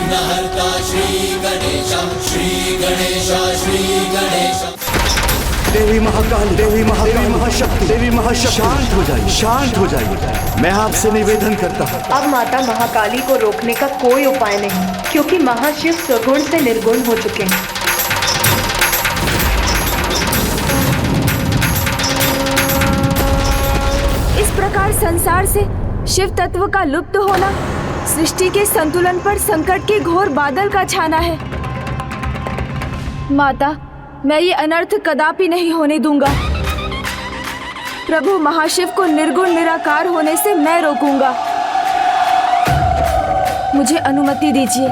विघ्नहर्ता श्री गणेश, श्री गणेश, श्री गणेश। देवी महाकाल, देवी महाशक्ति, देवी महाशक्ति, शांत हो जाइए, शांत हो जाइए। मैं आपसे निवेदन करता हूँ। अब माता महाकाली को रोकने का कोई उपाय नहीं, क्योंकि महाशिव सगुण से निर्गुण हो चुके हैं। इस प्रकार संसार से शिव तत्व का लुप्त होना सृष्टि के संतुलन पर संकट के घोर बादल का छाना है। माता, मैं ये अनर्थ कदापि नहीं होने दूंगा। प्रभु महाशिव को निर्गुण निराकार होने से मैं रोकूंगा। मुझे अनुमति दीजिए।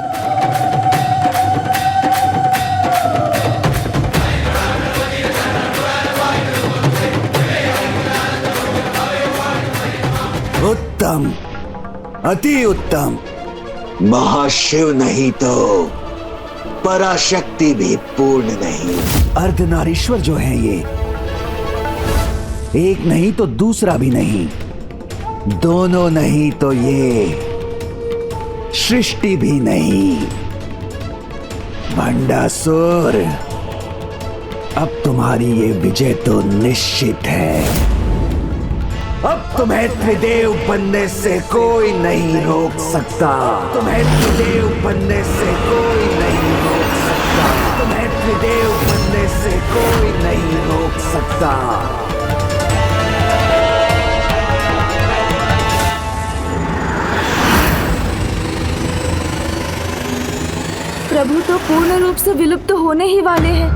उत्तम, अति उत्तम। महाशिव नहीं तो पराशक्ति भी पूर्ण नहीं। अर्धनारीश्वर जो है ये, एक नहीं तो दूसरा भी नहीं, दोनों नहीं तो ये सृष्टि भी नहीं। भंडासुर, अब तुम्हारी ये विजय तो निश्चित है। अब तुम्हें त्रिदेव बनने से कोई नहीं रोक सकता। तुम्हें त्रिदेव बनने से कोई नहीं रोक सकता। तुम्हें त्रिदेव बनने से कोई नहीं रोक सकता। प्रभु तो पूर्ण रूप से विलुप्त होने ही वाले हैं।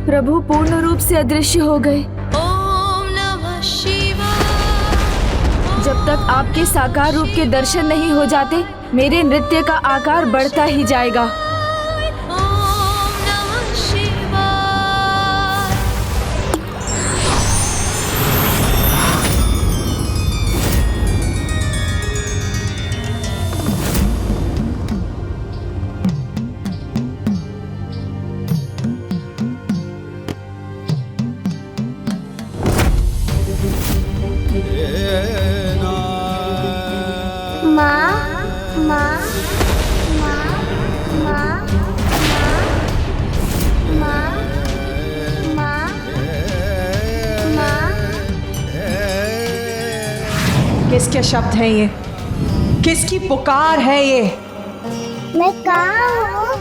प्रभु पूर्ण रूप से अदृश्य हो गए। ओम नमः शिवाय। जब तक आपके साकार रूप के दर्शन नहीं हो जाते, मेरे नृत्य का आकार बढ़ता ही जाएगा। ओम नमः शिवाय। किसके शब्द हैं ये? किसकी पुकार है ये? मैं कहाँ हूँ?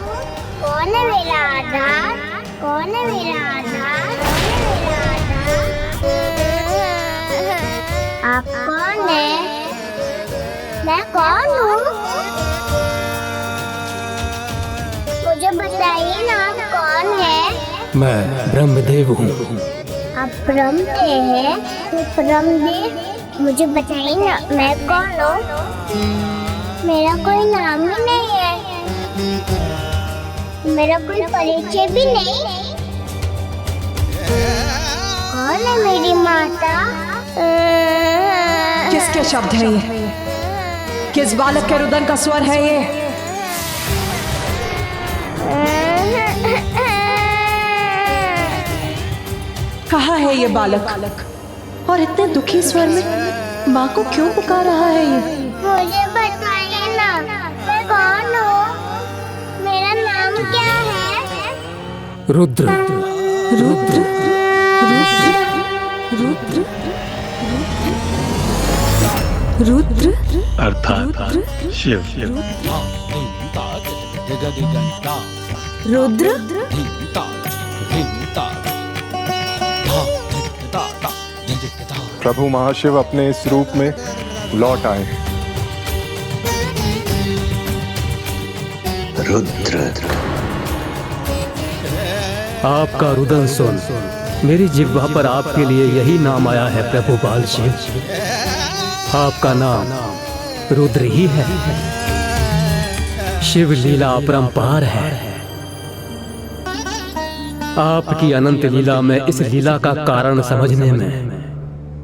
कौन है मेरा आधार? कौन है मेरा आधार? आप कौन है? मैं कौन हूँ? मुझे बताइए ना, आप कौन है? मैं ब्रह्मदेव हूँ। आप ब्रह्मदेव हैं? तो ब्रह्मदेव, मुझे बताइए ना, मैं कौन हूँ? मेरा कोई नाम ही नहीं है, मेरा कोई परिचय भी नहीं। कौन है मेरी माता? किसके शब्द है ये? किस बालक के रुदन का स्वर है ये? कहाँ है ये बालक? और इतने दुखी स्वर में माँ को क्यों पुकार रहा है ये? मुझे बताइए ना, मैं कौन हूँ? मेरा नाम क्या है? रुद्र। रुद्र रुद्र रुद्र अर्थात शिव। रुद्र प्रभु महाशिव अपने इस रूप में लौट आए। रुद्र। आपका रुदन सुन, मेरी जिह्वा पर आपके लिए यही नाम आया है प्रभु बाल शिव। आपका नाम रुद्र ही है। शिव लीला अपरंपार है। आपकी अनंत लीला में इस लीला का कारण समझने में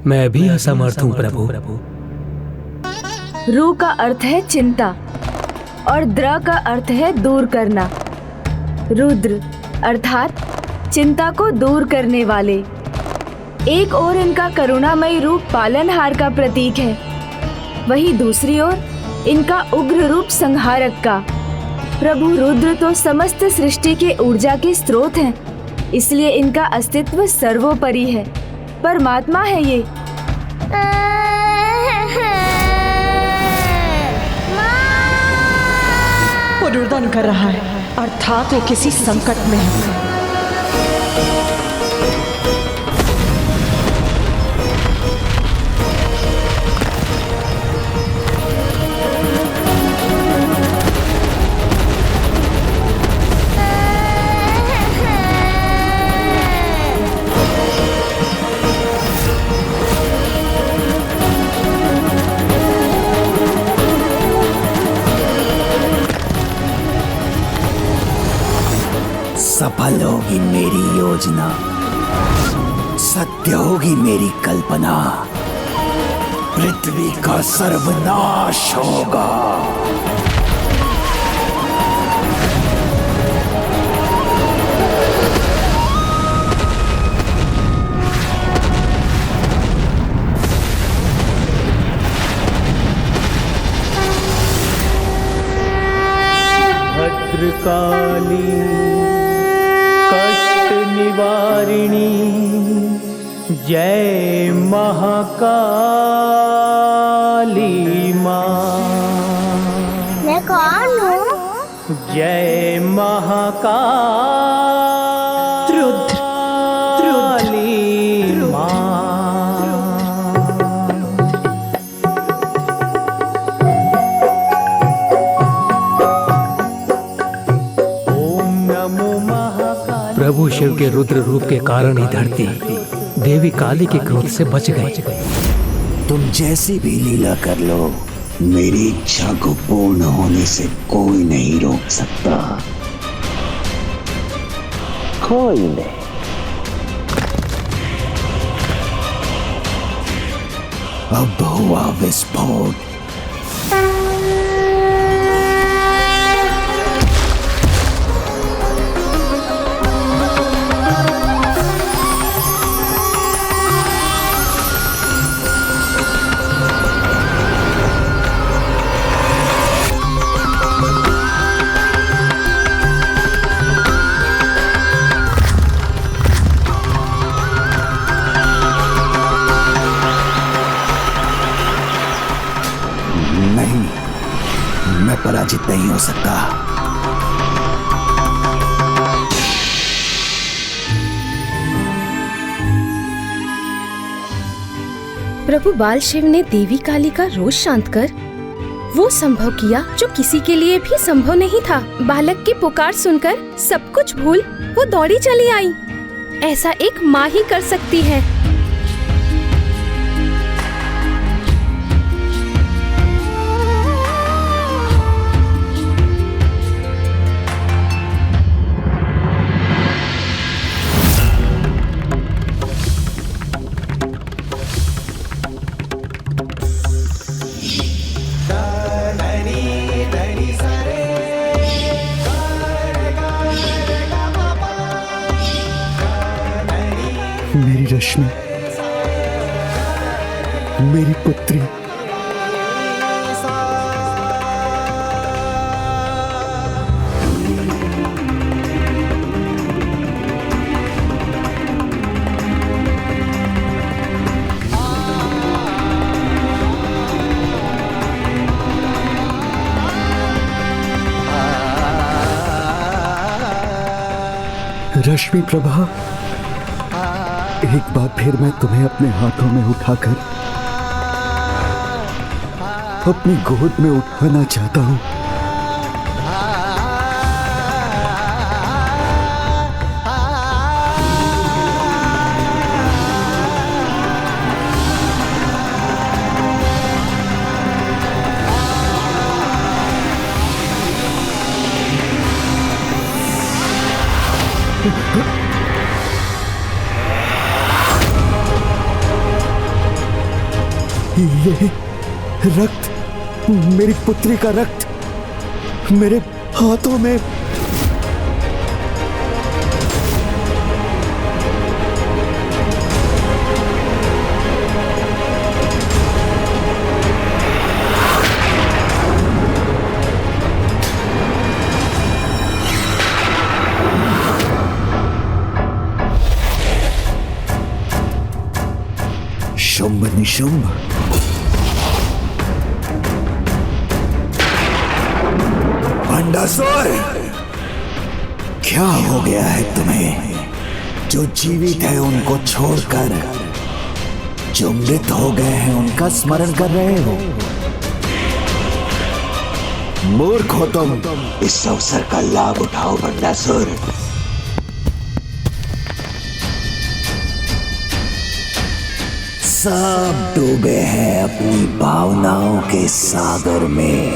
मैं भी असमर्थ हूँ प्रभु। रू का अर्थ है चिंता और द्र का अर्थ है दूर करना। रुद्र अर्थात चिंता को दूर करने वाले। एक ओर इनका करुणामयी रूप पालनहार का प्रतीक है, वहीं दूसरी ओर इनका उग्र रूप संहारक का। प्रभु रुद्र तो समस्त सृष्टि के ऊर्जा के स्रोत हैं, इसलिए इनका अस्तित्व सर्वोपरि है। परमात्मा है ये। वो रुदन कर रहा है, अर्थात वो किसी संकट में है। सफल होगी मेरी योजना, सत्य होगी मेरी कल्पना, पृथ्वी का सर्वनाश होगा। भद्रकाली कष्ट निवारिणी जय महाकाली माँ। मैं कौन हूँ? जय महाकाली माँ। प्रभु शिव के रुद्र रूप के कारण ही धरती देवी काली के क्रोध से बच गई। तुम जैसी भी लीला कर लो, मेरी इच्छा को पूर्ण होने से कोई नहीं रोक सकता। कोई नहीं। अब हुआ विस्फोट। मैं पराजित नहीं हो सकता। प्रभु बाल शिव ने देवी काली का रोष शांत कर वो संभव किया जो किसी के लिए भी संभव नहीं था। बालक की पुकार सुनकर सब कुछ भूल वो दौड़ी चली आई। ऐसा एक माँ ही कर सकती है। रश्मि, मेरी पुत्री। रश्मि प्रभा, एक बार फिर मैं तुम्हें अपने हाथों में उठाकर अपनी गोद में उठाना चाहता हूं। ये रक्त, मेरी पुत्री का रक्त मेरे हाथों में। शुंभ निशुंभ, भंडासुर, क्या हो गया है तुम्हें? जो जीवित है उनको छोड़कर जो मृत हो गए हैं उनका स्मरण कर रहे हो। मूर्ख हो तुम। इस अवसर का लाभ उठाओ भंडासुर। सब डूबे हैं अपनी भावनाओं के सागर में,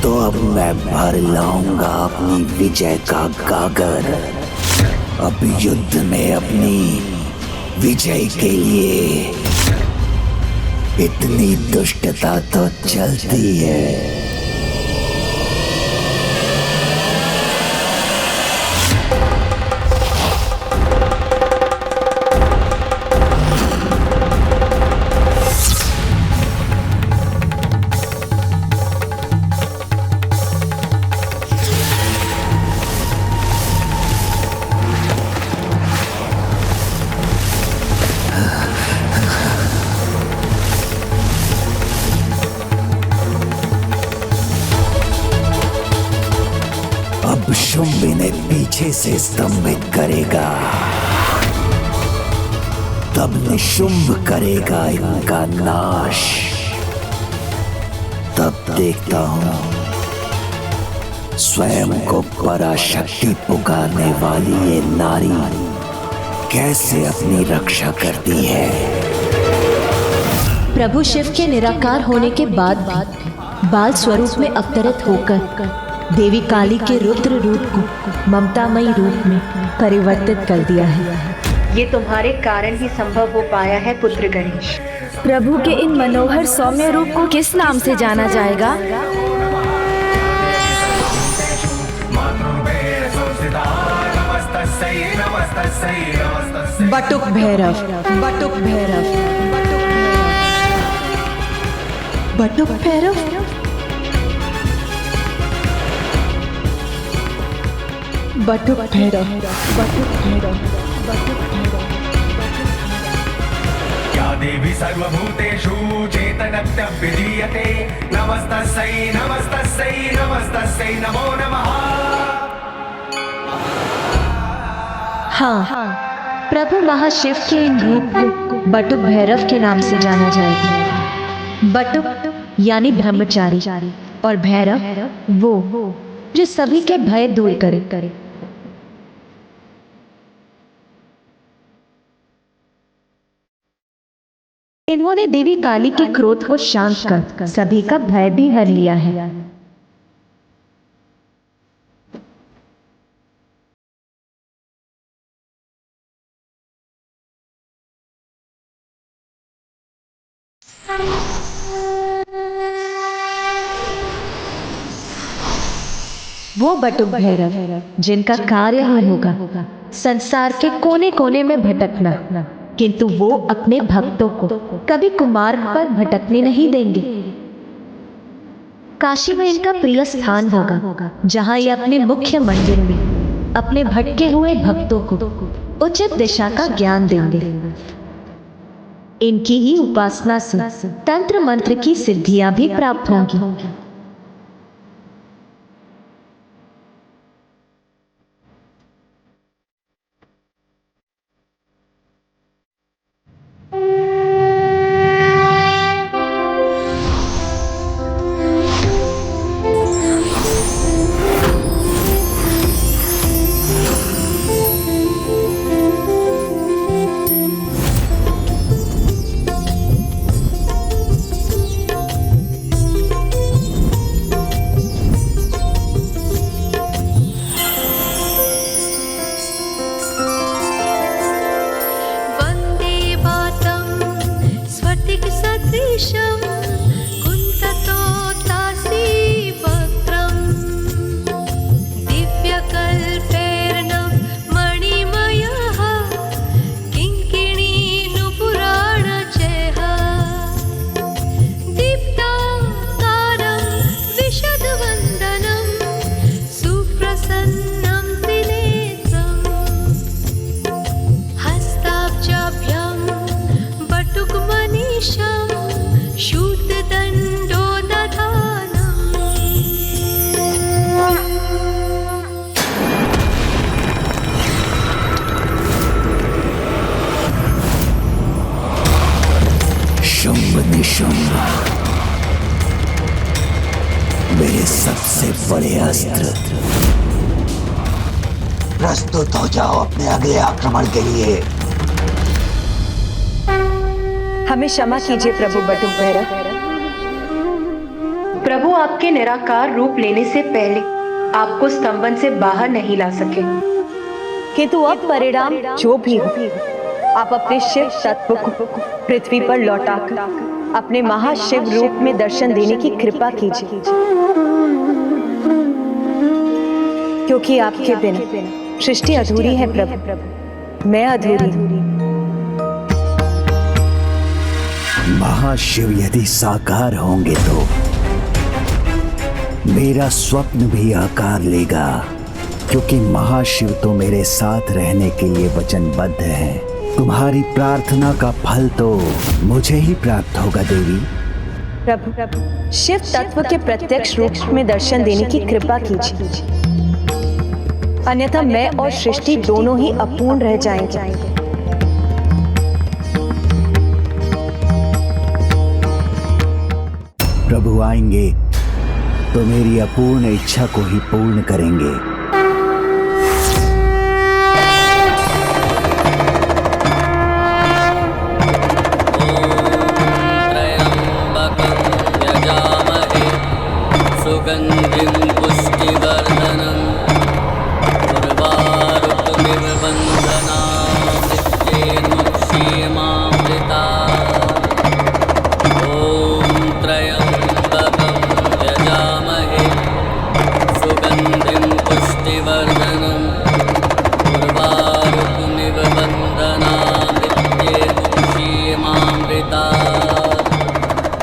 तो अब मैं भर लाऊंगा अपनी विजय का गागर। अब युद्ध में अपनी विजय के लिए इतनी दुष्टता तो चलती है। अब शुंभ इन्हें पीछे से स्तंभित करेगा, तब निशुंभ करेगा इनका नाश। तब देखता हूं स्वयं को पराशक्ति पुकारने वाली ये नारी कैसे अपनी रक्षा करती है। प्रभु शिव के निराकार होने के बाद बाल स्वरूप में अवतरित होकर देवी काली के रुद्र रूप को ममतामयी रूप में परिवर्तित कर दिया है। ये तुम्हारे कारण ही संभव हो पाया है पुत्र गणेश। प्रभु के इन मनोहर सौम्य रूप को किस नाम से जाना जाएगा? बटुक भैरव, बटुक भैरव, बटुक भैरव, बटुक भैरव, बटुक भैरव, बटुक भैरव। या देवी सर्वभूतेषु चेतनत्य विधीयते, नमस्तस्यै नमस्तस्यै नमस्तस्यै नमो नमः। हाँ, प्रभु महाशिव के इन रूप को बटुक भैरव के नाम से जाना जाएगा। बटुक यानी ब्रह्मचारी और भैरव वो जो सभी के भय दूर करे। इन्होंने देवी काली के क्रोध को शांत कर सभी का भय भी हर लिया है। वो बटुक भैरव जिनका कार्य ही होगा संसार के कोने कोने में भटकना, किंतु वो अपने भक्तों को कभी कुमार्ग पर भटकने नहीं देंगे। काशी में इनका प्रिय स्थान होगा, जहाँ ये अपने मुख्य मंदिर में अपने भटके हुए भक्तों को उचित दिशा का ज्ञान देंगे। इनकी ही उपासना से तंत्र मंत्र की सिद्धियां भी प्राप्त होंगी। मेरे सबसे बड़े अस्त्र। प्रस्तुत हो जाओ अपने अगले आक्रमण के लिए। हमें क्षमा कीजिए प्रभु बटुक भैरव। प्रभु आपके निराकार रूप लेने से पहले आपको स्तंभन से बाहर नहीं ला सके, किंतु अब परिणाम जो भी हो, आप अपने शिव तत्व को पृथ्वी पर लौटाकर अपने महाशिव रूप में दर्शन देने की कृपा कीजिए, क्योंकि आपके बिना सृष्टि अधूरी है प्रभु, मैं अधूरी हूँ। महाशिव यदि साकार होंगे तो मेरा स्वप्न भी आकार लेगा, क्योंकि महाशिव तो मेरे साथ रहने के लिए वचनबद्ध हैं। तुम्हारी प्रार्थना का फल तो मुझे ही प्राप्त होगा देवी। प्रभु शिव तत्व के प्रत्यक्ष रूप में दर्शन देने की कृपा कीजिए, अन्यथा मैं और सृष्टि दोनों ही अपूर्ण रह जाएंगे। प्रभु आएंगे तो मेरी अपूर्ण इच्छा को ही पूर्ण करेंगे।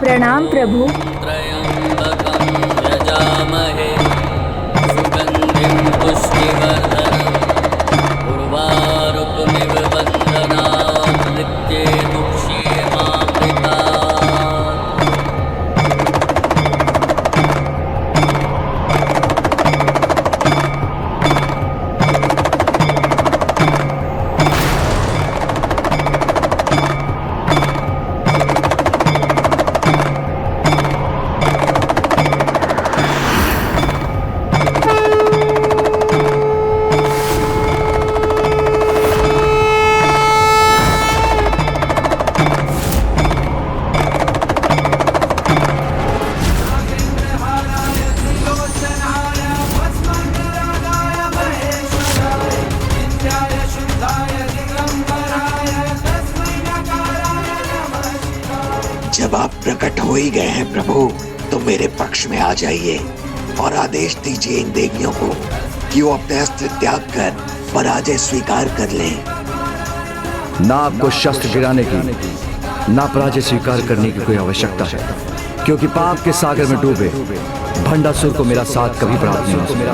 प्रणाम प्रभु। त्र्यंबकं यजामहे सुगंधिं पुष्टिवर्धनम् उर्वारुकमिव बन्धनात् मृत्युर्मुक्षीयमामृतात्। जब आप प्रकट हो ही गए हैं प्रभु, तो मेरे पक्ष में आ जाइए। और आदेश दीजिए इन देवियों को कि वो अपने अस्त्र त्याग कर पराजय स्वीकार कर लें। ना आपको शस्त्र गिराने की, ना पराजय स्वीकार करने की कोई आवश्यकता है, क्योंकि पाप के सागर में डूबे भंडासुर को मेरा साथ कभी प्राप्त नहीं हो सकता।